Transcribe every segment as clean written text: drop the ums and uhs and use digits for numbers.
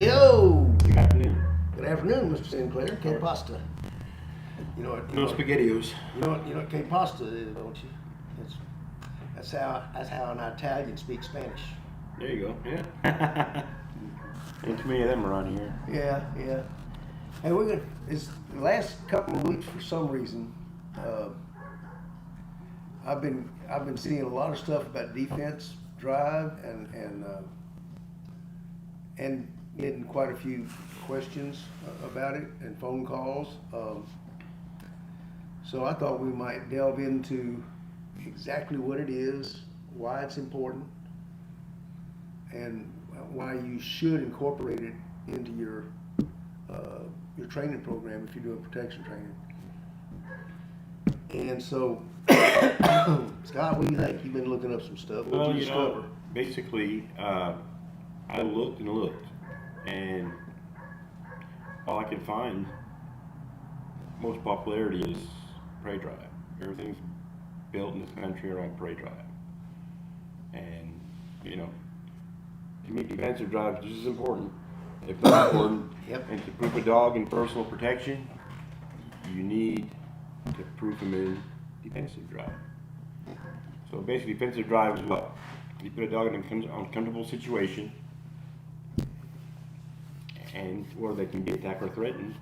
Yo! Good afternoon. Good afternoon, Mr. Sinclair. Que pasta? You know what? No SpaghettiOs. You know what que pasta is, don't you? It's, that's how an Italian speaks Spanish. There you go. Yeah. Ain't too many of them around here. Yeah. Hey, we're gonna. It's the last couple of weeks for some reason. I've been seeing a lot of stuff about defense drive and getting quite a few questions about it and phone calls. So I thought we might delve into exactly what it is, why it's important, and why you should incorporate it into your training program if you're doing protection training. And so, Scott, what do you think? You've been looking up some stuff. What did you discover? Basically, I looked and looked, and all I could find, most popularity is prey drive. Everything's built in this country around prey drive. And, to me, defensive drive is just as important, if not important. Yep. And to proof a dog in personal protection, you need to proof him in defensive drive. So basically, defensive drive is what? You put a dog in an uncomfortable situation, and where they can be attacked or threatened,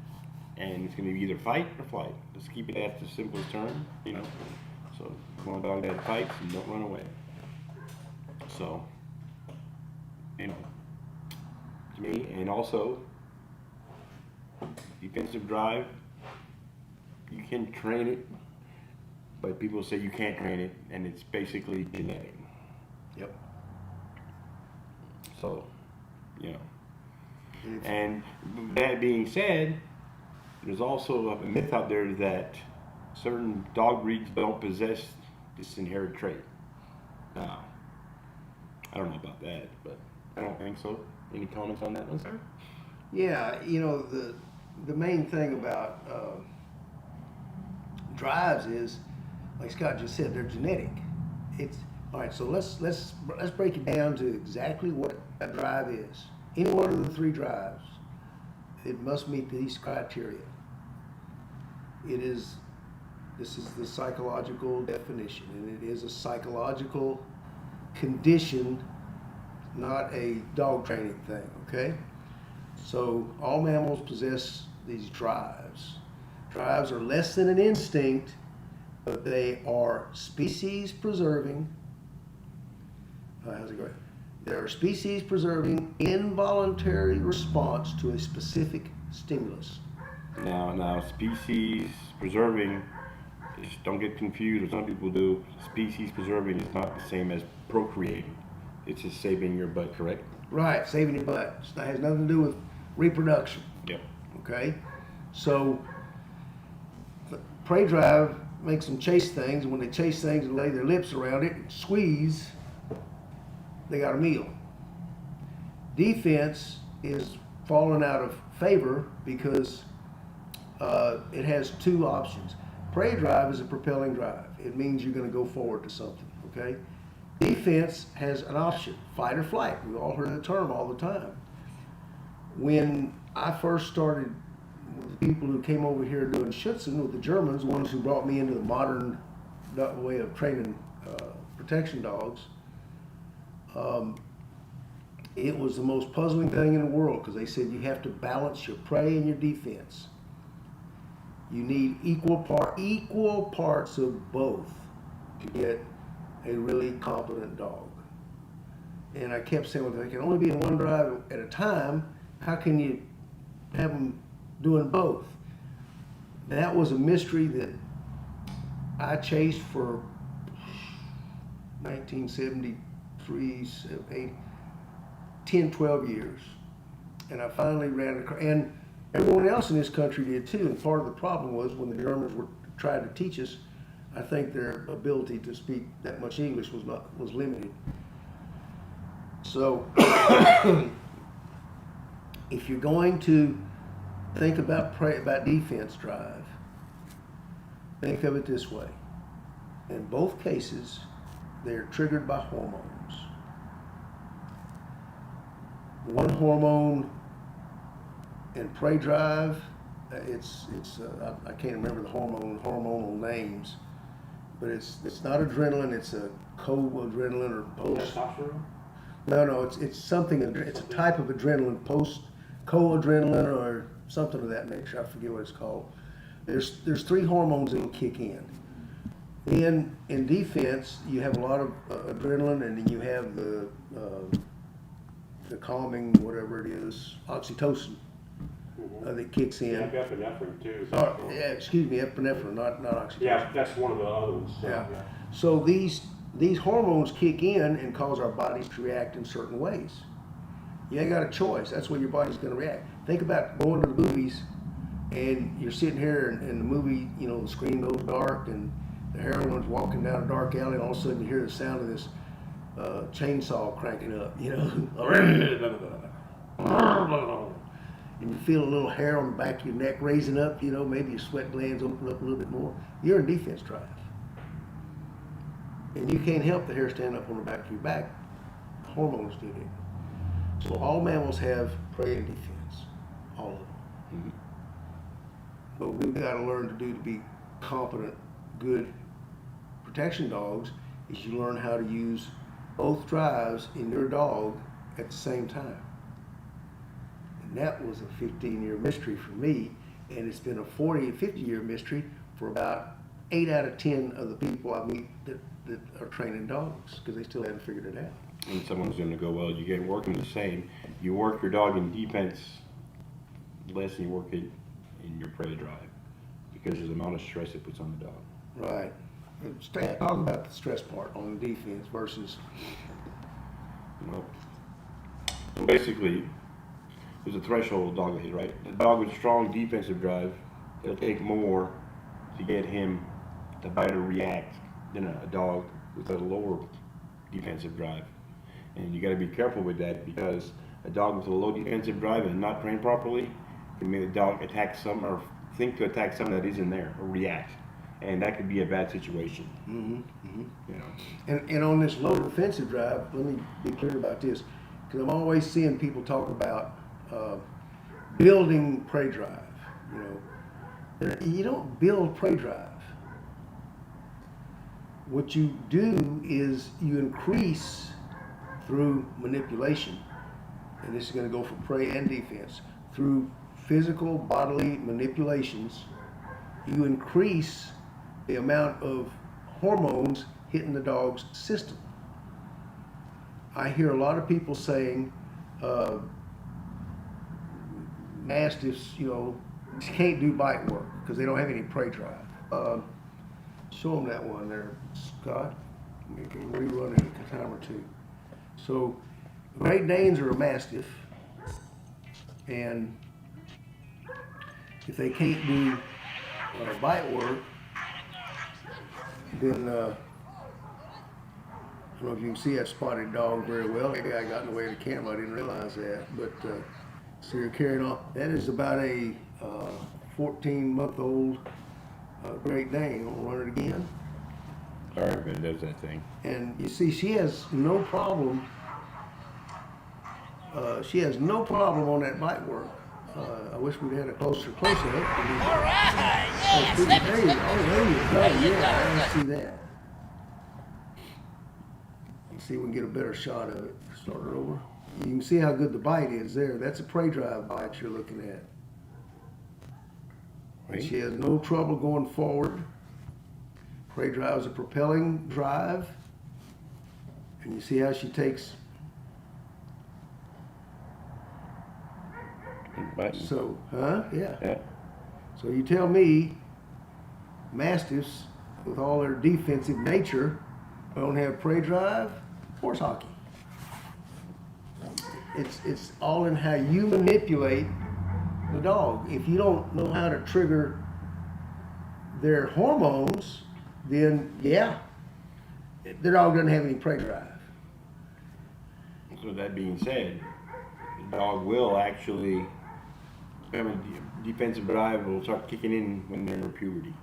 and it's going to be either fight or flight. Let's keep it at the simplest term, So you want a dog that fights and don't run away. So, to me, and also defensive drive, you can train it, but people say you can't train it, and it's basically genetic. Yep. So, And that being said, there's also a myth out there that certain dog breeds don't possess this inherited trait. Now, I don't know about that, but I don't think so. Any comments on that one, sir? Yeah, the main thing about drives is, like Scott just said, they're genetic. It's all right. So let's break it down to exactly what a drive is. Any one of the three drives, it must meet these criteria. This is the psychological definition, and it is a psychological condition, not a dog training thing, okay? So all mammals possess these drives. Drives are less than an instinct, but they are species preserving. How's it going? They are species preserving involuntary response to a specific stimulus. Now, species preserving, just don't get confused, or some people do. Species preserving is not the same as procreating. It's just saving your butt, correct? Right, saving your butt. It has nothing to do with reproduction. Yep. Okay? So, prey drive makes them chase things, and when they chase things and lay their lips around it and squeeze, they got a meal. Defense is falling out of favor because it has two options. Prey drive is a propelling drive. It means you're going to go forward to something, okay? Defense has an option, fight or flight. We've all heard the term all the time. When I first started with the people who came over here doing Schutzen with the Germans, the ones who brought me into the modern way of training protection dogs, it was the most puzzling thing in the world because they said you have to balance your prey and your defense. You need equal parts of both to get a really competent dog. And I kept saying, well, they can only be in one drive at a time. How can you have them doing both? That was a mystery that I chased for 1973, 10, 12 years. And I finally ran across, and everyone else in this country did too. And part of the problem was when the Germans were trying to teach us, I think their ability to speak that much English was limited. So if you're going to think about defense drive, think of it this way. In both cases, they're triggered by hormones. One hormone and prey drive, I can't remember the hormonal names, but it's not adrenaline. It's a co-adrenaline or post. Testosterone? No, it's something. It's a type of adrenaline, post co-adrenaline or something of that nature. I forget what it's called. There's three hormones that will kick in. In defense, you have a lot of adrenaline, and then you have the calming, whatever it is, oxytocin that kicks in. Yeah, epinephrine too. Excuse me, epinephrine, not oxytocin. Yeah, that's one of the other ones. Yeah. So these hormones kick in and cause our bodies to react in certain ways. You ain't got a choice. That's where your body's going to react. Think about going to the movies, and you're sitting here, and the movie, you know, the screen goes dark, and the heroine's walking down a dark alley, and all of a sudden you hear the sound of this chainsaw cranking up, you know. And you feel a little hair on the back of your neck raising up, you know, maybe your sweat glands open up a little bit more. You're in defense drive. And you can't help the hair stand up on the back of your back. Hormones do it. So all mammals have prey and defense. All of them. Mm-hmm. But we've got to learn to be competent, good protection dogs is you learn how to use both drives in your dog at the same time. And that was a 15-year mystery for me, and it's been a 40 or 50-year mystery for about 8 out of 10 of the people I meet that are training dogs, because they still haven't figured it out. And someone's going to go, well, you get working the same. You work your dog in defense less than you work it in your prey drive, because of the amount of stress it puts on the dog. Right. Talk about the stress part on the defense versus. Well, so basically, there's a threshold of dog hit, right? The dog with strong defensive drive, it'll take more to get him to bite or react than a dog with a lower defensive drive. And you got to be careful with that, because a dog with a low defensive drive and not trained properly can make the dog attack some or think to attack something that isn't there or react. And that could be a bad situation. You know. And on this low defensive drive, let me be clear about this, because I'm always seeing people talk about building prey drive. You know, you don't build prey drive. What you do is you increase through manipulation, and this is going to go for prey and defense, through physical bodily manipulations. You increase the amount of hormones hitting the dog's system. I hear a lot of people saying mastiffs, you know, can't do bite work because they don't have any prey drive. Show them that one there, Scott. We can rerun it a time or two. So, Great Danes are a mastiff, and if they can't do bite work, then I don't know if you can see that spotted dog very well. Maybe I got in the way of the camera, I didn't realize that. But so you're carrying on. That is about a 14-month-old Great Dane. I'll run it again. All right, man, does that thing. And you see, she has no problem. She has no problem on that bite work. I wish we'd had a closer up. All right, yes. There you go. Yeah, I see that. Let's see if we can get a better shot of it. Start it over. You can see how good the bite is there. That's a prey drive bite you're looking at. And she has no trouble going forward. Prey drive is a propelling drive. And you see how she takes. So, yeah. So you tell me, mastiffs, with all their defensive nature, don't have prey drive? Horse hockey. It's all in how you manipulate the dog. If you don't know how to trigger their hormones, then yeah, the dog doesn't have any prey drive. So that being said, the dog will actually, defensive drive will start kicking in when they're in puberty.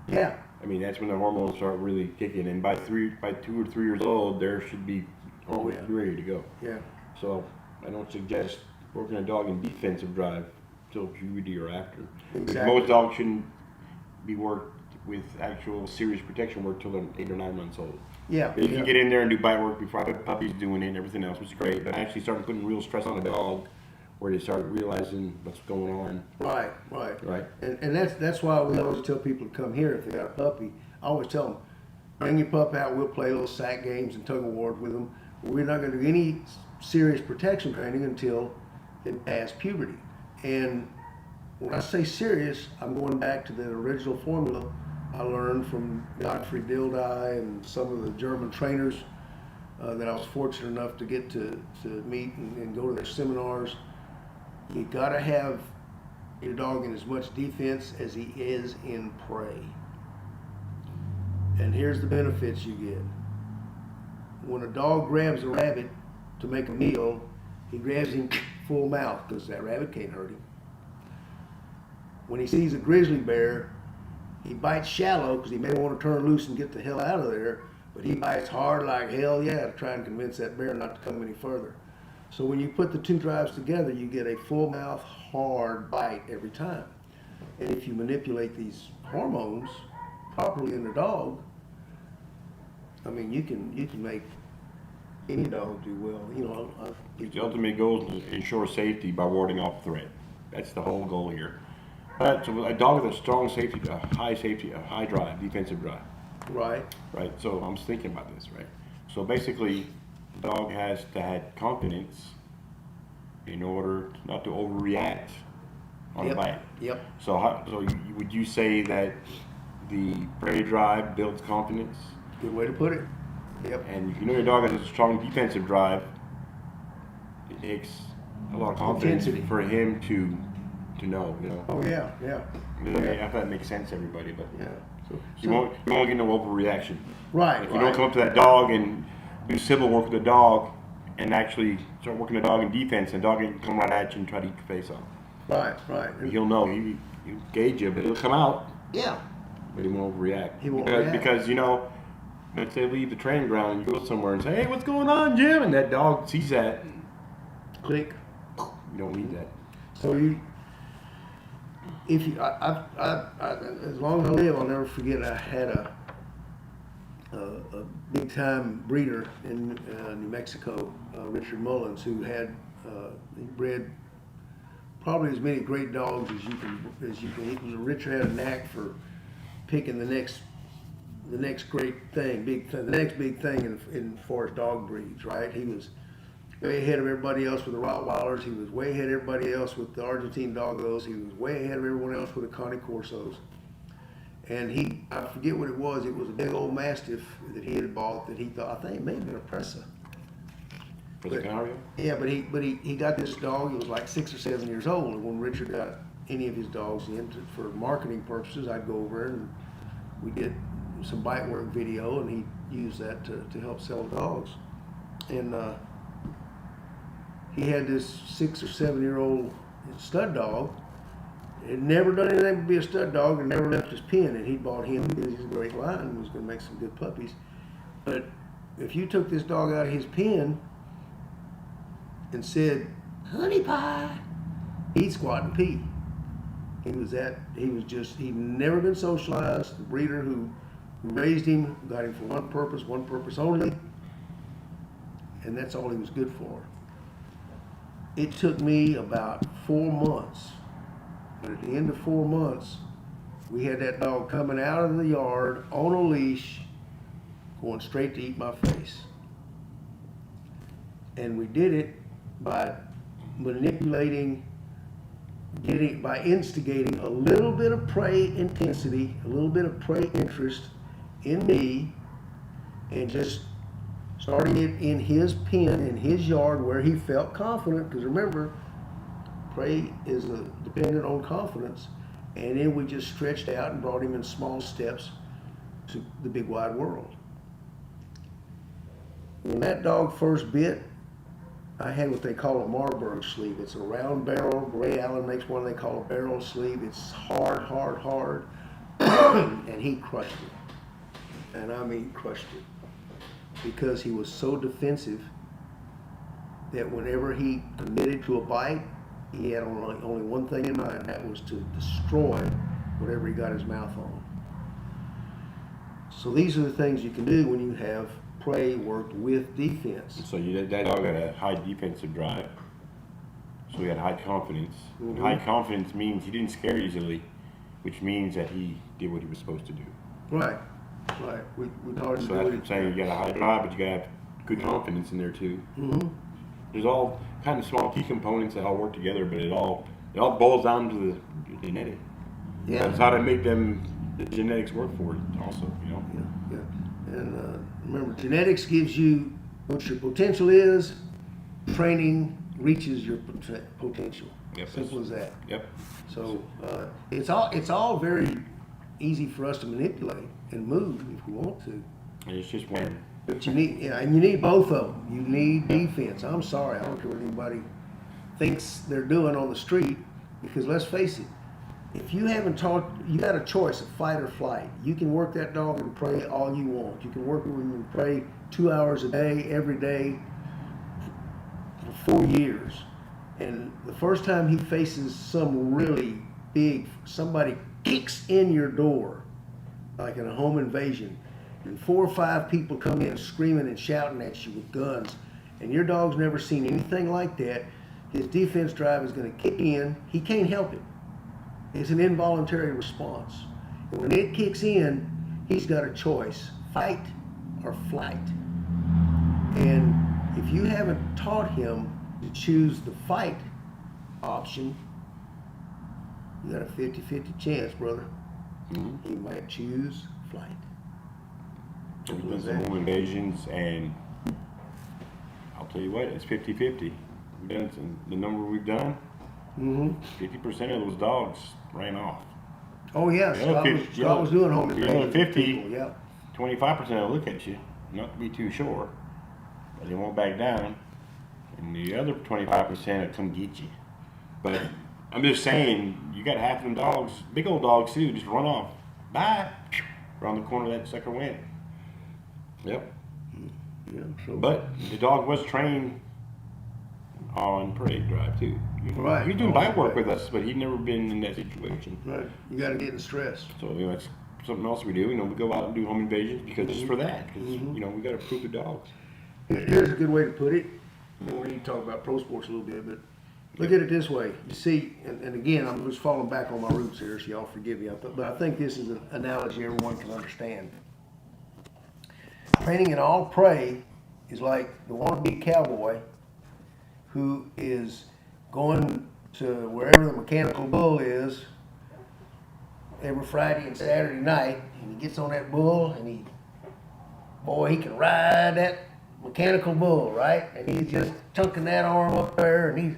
Yeah. I mean, that's when the hormones start really kicking in. By 2 or 3 years old, there should be hormones ready to go. Yeah. So I don't suggest working a dog in defensive drive till puberty or after. Exactly. Most dogs shouldn't be worked with actual serious protection work till they're 8 or 9 months old. Yeah. You yeah. can get in there and do bite work before the puppy's doing it and everything else, which is great. But actually started putting real stress on the dog, where they start realizing what's going on. Right, right. Right. And that's why we always tell people to come here if they got a puppy. I always tell them, bring your pup out, we'll play little sack games and tug of war with them. We're not going to do any serious protection training until it past puberty. And when I say serious, I'm going back to the original formula I learned from Gottfried Dilday and some of the German trainers that I was fortunate enough to get to meet and go to their seminars. You gotta have your dog in as much defense as he is in prey. And here's the benefits you get. When a dog grabs a rabbit to make a meal, he grabs him full mouth because that rabbit can't hurt him. When he sees a grizzly bear, he bites shallow because he may want to turn loose and get the hell out of there, but he bites hard like hell yeah to try and convince that bear not to come any further. So when you put the two drives together, you get a full mouth, hard bite every time. And if you manipulate these hormones properly in the dog, I mean, you can make any dog do well. You know, The ultimate goal is to ensure safety by warding off threat. That's the whole goal here. But so a dog with a strong safety, a high drive, defensive drive. right, Right? So I'm just thinking about this, right? So basically, the dog has to have confidence in order not to overreact on a bite. Yep. So, would you say that the prey drive builds confidence? Good way to put it. Yep. And if you know your dog has a strong defensive drive, it takes a lot of confidence Intensity. for him to know, you know. Oh yeah, yeah, I mean, I thought that makes sense to everybody, but yeah. you won't get no overreaction. Right. If you don't come up to that dog and do civil work with the dog and actually start working the dog in defense, and the dog can come right at you and try to eat your face off. Right. He'll know. He'll gauge you, but he'll come out, Yeah. but he won't overreact. He won't because, react. because, you know, let's say leave the training ground and you go somewhere and say, hey, what's going on, Jim? And that dog sees that. Click. You don't need that. So as long as I live, I'll never forget. I had a big time breeder in New Mexico, Richard Mullins, who had he bred probably as many great dogs as you can. Richard had a knack for picking the next great thing, the next big thing in far as dog breeds. Right? He was way ahead of everybody else with the Rottweilers. He was way ahead of everybody else with the Argentine Doggos. He was way ahead of everyone else with the Connie Corsos. And I forget what it was. It was a big old Mastiff that he had bought that he thought, I think it may have been a Presa. For the Canario? Yeah, but he got this dog. He was like 6 or 7 years old. And when Richard got any of his dogs in for marketing purposes, I'd go over and we did some bite work video, and he used that to help sell dogs. And he had this 6 or 7 year old stud dog. Had never done anything but be a stud dog and never left his pen. And he bought him because he's a great lion and was going to make some good puppies. But if you took this dog out of his pen and said, honey pie, he'd squat and pee. He'd never been socialized. The breeder who raised him got him for one purpose only. And that's all he was good for. It took me about 4 months, but at the end of 4 months, we had that dog coming out of the yard on a leash, going straight to eat my face. And we did it by manipulating, by instigating a little bit of prey intensity, a little bit of prey interest in me, and just starting it in his pen, in his yard, where he felt confident. Because remember, prey is dependent on confidence. And then we just stretched out and brought him in small steps to the big wide world. When that dog first bit, I had what they call a Marburg sleeve. It's a round barrel. Gray Allen makes one they call a barrel sleeve. It's hard. And he crushed it. And I mean crushed it. Because he was so defensive that whenever he committed to a bite, he had only one thing in mind, that was to destroy whatever he got his mouth on. So these are the things you can do when you have prey worked with defense. So that dog had a high defensive drive. So he had high confidence. And high confidence means he didn't scare easily, which means that he did what he was supposed to do. Right, right. We already So that's what I'm saying. You got a high drive, but you got to have good confidence in there too. Mm-hmm. There's all kind of small key components that all work together, but it all boils down to the genetic. Yeah. That's how to make the genetics work for it. Also, you know. Yeah, yeah. And remember, genetics gives you what your potential is. Training reaches your potential. Yep. Simple as that. Yep. So it's all very easy for us to manipulate and move if we want to. And it's just when. But you need, and you need both of them. You need defense. I'm sorry, I don't care what anybody thinks they're doing on the street, because let's face it, if you haven't taught, you got a choice of fight or flight. You can work that dog and prey all you want. You can work with him and prey 2 hours a day, every day, for 4 years. And the first time he faces some really big, somebody kicks in your door, like in a home invasion, and 4 or 5 people come in screaming and shouting at you with guns, and your dog's never seen anything like that, his defense drive is going to kick in. He can't help it. It's an involuntary response. And when it kicks in, he's got a choice: fight or flight. And if you haven't taught him to choose the fight option, you got a 50-50 chance, brother. He might choose flight. We've done some home invasions, and I'll tell you what, it's 50-50. We've done the number we've done. 50% of those dogs ran off. Oh yeah, Scott was doing home invasions. 50, People, yeah. 25% will look at you, not to be too sure, but they won't back down, and the other 25% will come get you. But I'm just saying, you got half of them dogs, big old dogs too, just run off. Bye. Around the corner that sucker went. Yep. Yeah, so. But the dog was trained on parade drive too. Right. He was doing bite work with us, but he'd never been in that situation. Right. You got to get in stress. So that's something else we do. We go out and do home invasions because it's for that. Because we got to prove the dogs. Here's a good way to put it. We need to talk about pro sports a little bit, but look at it this way. You see, and again, I'm just falling back on my roots here, so y'all forgive me. But I think this is an analogy everyone can understand. Training in all prey is like the wannabe cowboy who is going to wherever the mechanical bull is every Friday and Saturday night, and he gets on that bull, and he can ride that mechanical bull, right? And he's just chunking that arm up there, and he's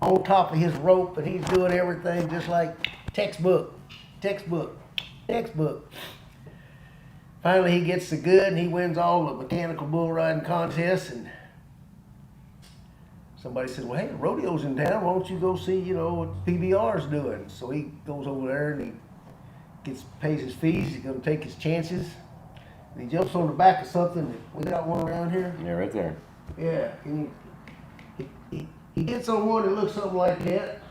on top of his rope, and he's doing everything just like textbook. Finally, he gets the good, and he wins all the mechanical bull riding contests, and somebody said, well, hey, the rodeo's in town. Why don't you go see, what PBR's doing? So he goes over there, and he pays his fees. He's going to take his chances. And he jumps on the back of something. We got one around here. Yeah, right there. Yeah. And he gets on one that looks something like that.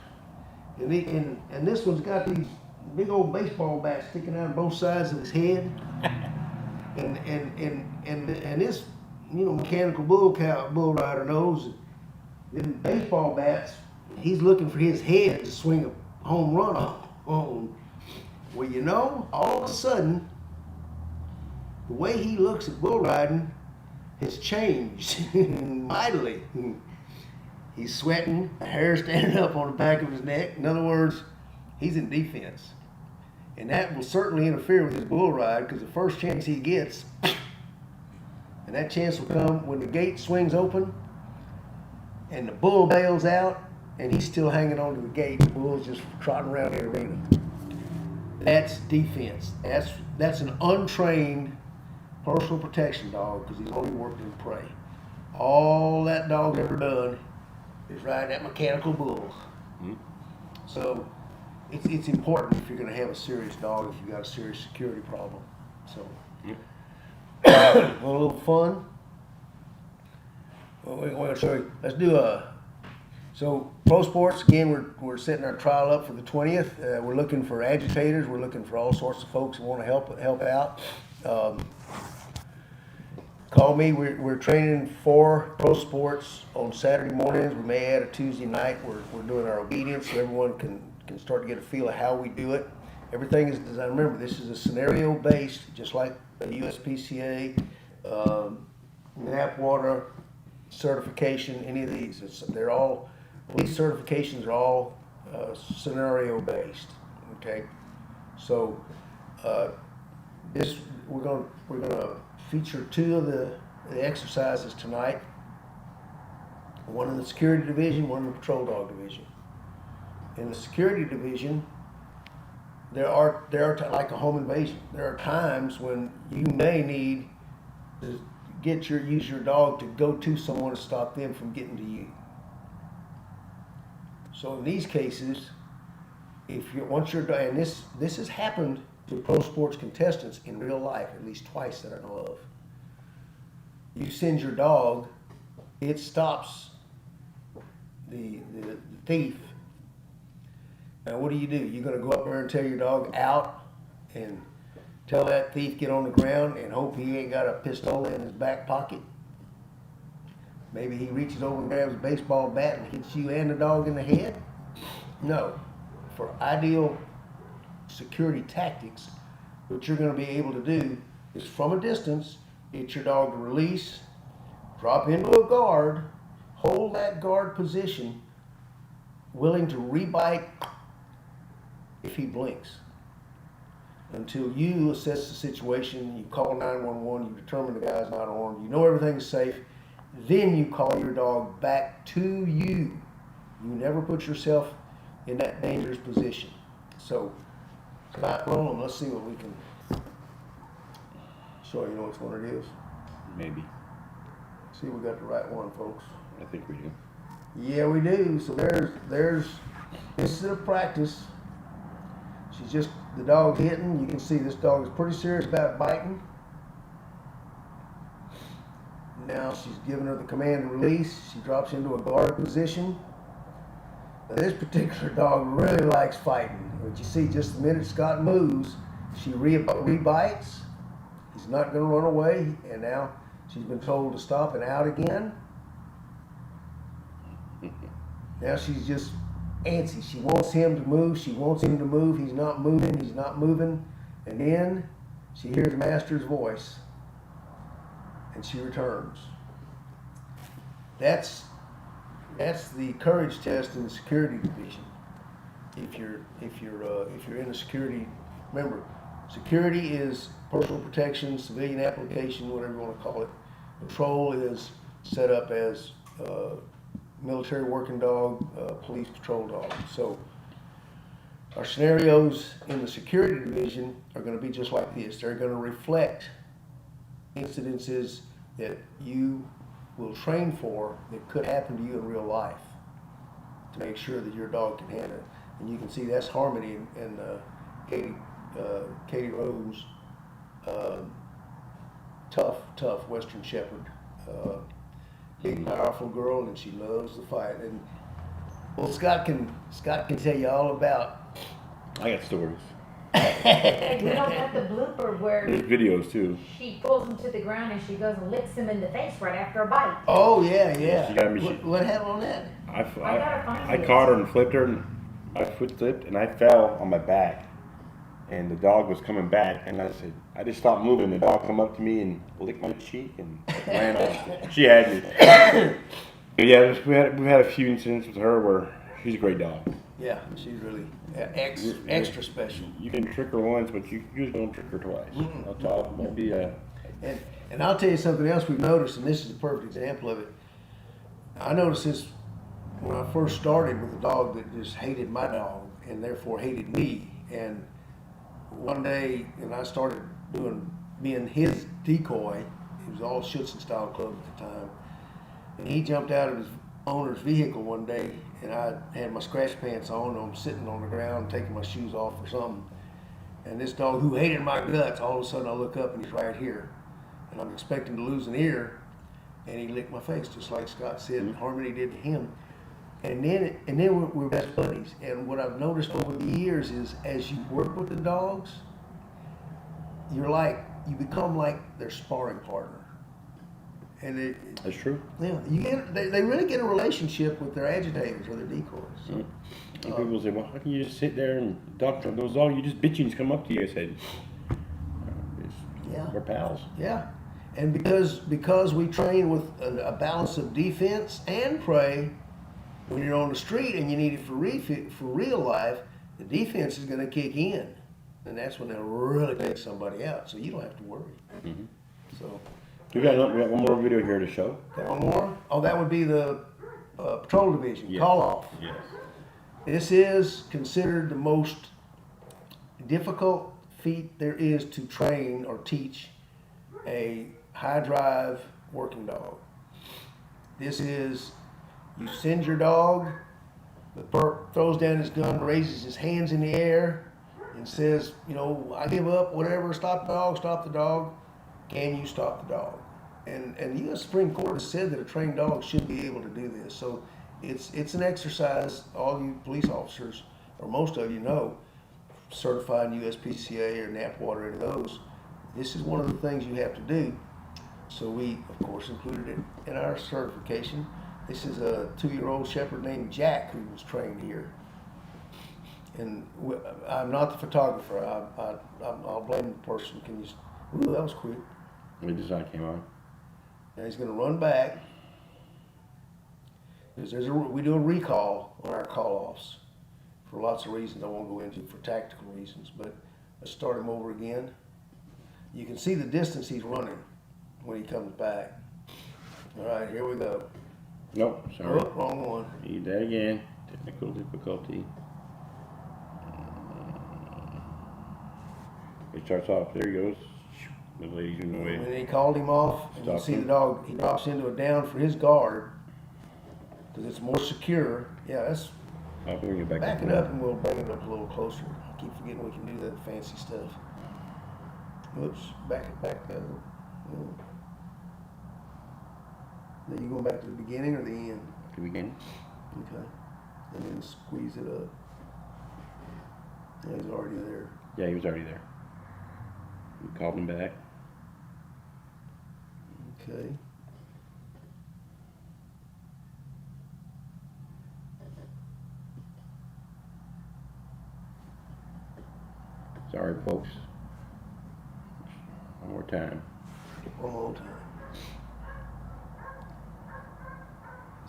And this one's got these big old baseball bats sticking out on both sides of his head. And this, mechanical bull rider knows that them baseball bats, he's looking for his head to swing a home run on. Well, all of a sudden, the way he looks at bull riding has changed mightily. He's sweating, the hair standing up on the back of his neck. In other words, he's in defense. And that will certainly interfere with his bull ride, because the first chance he gets, and that chance will come when the gate swings open and the bull bails out and he's still hanging onto the gate. The bull's just trotting around the arena. That's defense. That's an untrained personal protection dog, because he's only worked in prey. All that dog's ever done is ride that mechanical bull. So it's important if you're going to have a serious dog, if you've got a serious security problem. So, want a little fun? Well, sorry. Let's do So pro sports, again, we're setting our trial up for the 20th. We're looking for agitators. We're looking for all sorts of folks who want to help out. Call me. We're training for pro sports on Saturday mornings. We may add a Tuesday night. We're doing our obedience so everyone can start to get a feel of how we do it. Everything is designed. Remember, this is a scenario based, just like the USPCA, NAPWATER certification. Any of these, they're all. Police certifications are all scenario based. Okay, so this we're gonna feature two of the exercises tonight. One in the security division, one in the patrol dog division. In the security division, there are like a home invasion. There are times when you may need to use your dog to go to someone to stop them from getting to you. So in these cases, once you're done, and this has happened to pro sports contestants in real life at least twice that I know of. You send your dog, it stops the thief. Now what do? You're going to go up there and tell your dog out and tell that thief get on the ground and hope he ain't got a pistol in his back pocket? Maybe he reaches over and grabs a baseball bat and hits you and the dog in the head? No. For ideal security tactics, what you're going to be able to do is from a distance, get your dog to release, drop into a guard, hold that guard position, willing to rebite if he blinks. Until you assess the situation, you call 911, you determine the guy's not armed, you know everything's safe, then you call your dog back to you. You never put yourself in that dangerous position. So, Scott, roll them. Let's see what we can show you. Know which one it is? Maybe. See if we got the right one, folks. I think we do. Yeah, we do. So there's this is a practice. She's just, the dog's hitting. You can see this dog is pretty serious about biting. Now she's giving her the command to release. She drops into a guard position. Now this particular dog really likes fighting. But you see, just the minute Scott moves, she re-bites. He's not going to run away. And now she's been told to stop and out again. Now she's just antsy. She wants him to move. She wants him to move. He's not moving. He's not moving. And then she hears Master's voice. And she returns. That's the courage test in the security division. If you're in the security, remember, security is personal protection, civilian application, whatever you want to call it. Patrol is set up as military working dog, police patrol dog. So our scenarios in the security division are going to be just like this. They're going to reflect incidences that you will train for that could happen to you in real life to make sure that your dog can handle it. And you can see that's Harmony and Katie Rose, tough Western Shepherd, big powerful girl, and she loves to fight. And well, Scott can tell you all about. I got stories. And we don't have the blooper where There's videos too. she pulls him to the ground and she goes and licks him in the face right after a bite. Oh yeah. She got me. What happened on that? I caught her and flipped her, and I foot slipped, and I fell on my back. And the dog was coming back, and I said, I just stopped moving. The dog come up to me and licked my cheek and ran off. She had me. But yeah, we've had a few incidents with her where she's a great dog. Yeah, she's really extra special. You can trick her once, but you just don't trick her twice. I'll tell you, maybe. And I'll tell you something else we've noticed, and this is a perfect example of it. I noticed this when I first started with a dog that just hated my dog and therefore hated me. And one day, and I started being his decoy. It was all Schutzen style club at the time. And he jumped out of his owner's vehicle one day, and I had my scratch pants on. I'm sitting on the ground, taking my shoes off or something. And this dog who hated my guts, all of a sudden I look up and he's right here. And I'm expecting to lose an ear, and he licked my face just like Scott said and Harmony did to him. And then we're best buddies. And what I've noticed over the years is, as you work with the dogs, you become like their sparring partner. And That's true. they really get a relationship with their agitators or their decoys. And people say, well, how can you just sit there and the doctor goes, oh, you just bitch and just come up to you? I said, Yeah. we're pals. Yeah, and because we train with a balance of defense and prey, when you're on the street and you need it for real life, the defense is going to kick in, and that's when they'll really take somebody out. So you don't have to worry. Mhm. So We got one more video here to show. got one more. Oh, that would be the patrol division Yes. call off. Yes. This is considered the most difficult feat there is to train or teach a high drive working dog. This is, you send your dog, the perp throws down his gun, raises his hands in the air, and says, I give up, whatever, stop the dog. Can you stop the dog? And the U.S. Supreme Court has said that a trained dog should be able to do this. So it's an exercise, all you police officers, or most of you know, certified in USPCA or NAPWA or any of those, this is one of the things you have to do. So we, of course, included it in our certification. This is a 2-year-old shepherd named Jack who was trained here. And I'm not the photographer. I'll blame the person. Ooh, that was quick. The design came on. Now he's going to run back. We do a recall on our call-offs for lots of reasons I won't go into, for tactical reasons, but let's start him over again. You can see the distance he's running when he comes back. All right, here we go. Nope, sorry. Oh, wrong one. Need that again. Technical difficulty. It starts off. There he goes. The lady's in the way. And then he called him off, and you Stop see him. the dog, he drops into a down for his guard, because it's more secure. Yeah, that's, I'll bring you back. back it up and we'll bring it up a little closer. I keep forgetting we can do that fancy stuff. Whoops, back up. Yeah. Then you going back to the beginning or the end? To begin. Okay. And then squeeze it up. Yeah, he's already there. Yeah, he was already there. We called him back. Okay. Sorry, folks. One more time. One more time.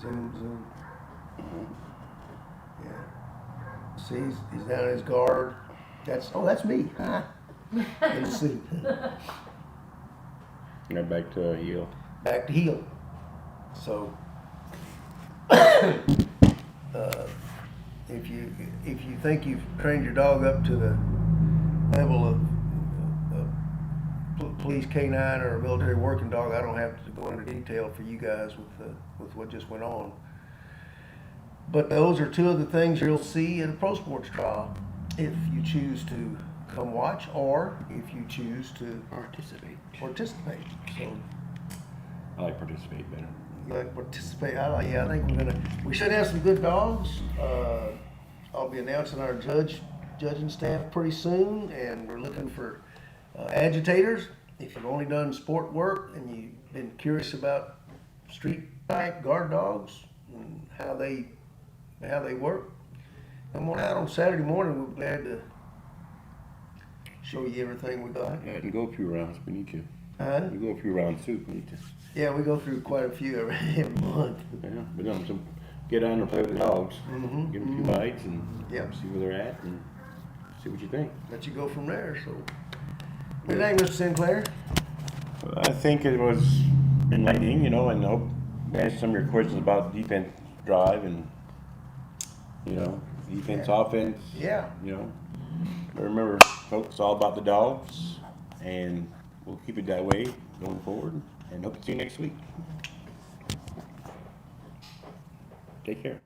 Zoom. Yeah. See, he's down in his guard. That's me. Huh? Let's see. Got back to heel. Back to heel. So, if you think you've trained your dog up to the level of police canine or a military working dog, I don't have to go into detail for you guys with what just went on. But those are two of the things you'll see at a pro sports trial if you choose to come watch, or if you choose to Participate. So, I like participate better. you like participate? I think we should have some good dogs. I'll be announcing our judging staff pretty soon, and we're looking for agitators. If you've only done sport work and you've been curious about street type guard dogs and how they work, come on out on Saturday morning. We're glad to show you everything we got. Yeah, and go a few rounds. We need to. Huh? We go a few rounds too. We need to. Yeah, we go through quite a few every month. Yeah, but get on and play with the dogs. Mhm, Give them a few bites and Yep. see where they're at and see what you think. Let you go from there. So, what do you think, Mr. Sinclair? I think it was enlightening, and I hope answer some of your questions about defense drive and defense, Yeah. offense. Yeah. But remember, folks, it's all about the dogs, and we'll keep it that way going forward. And hope to see you next week. Take care.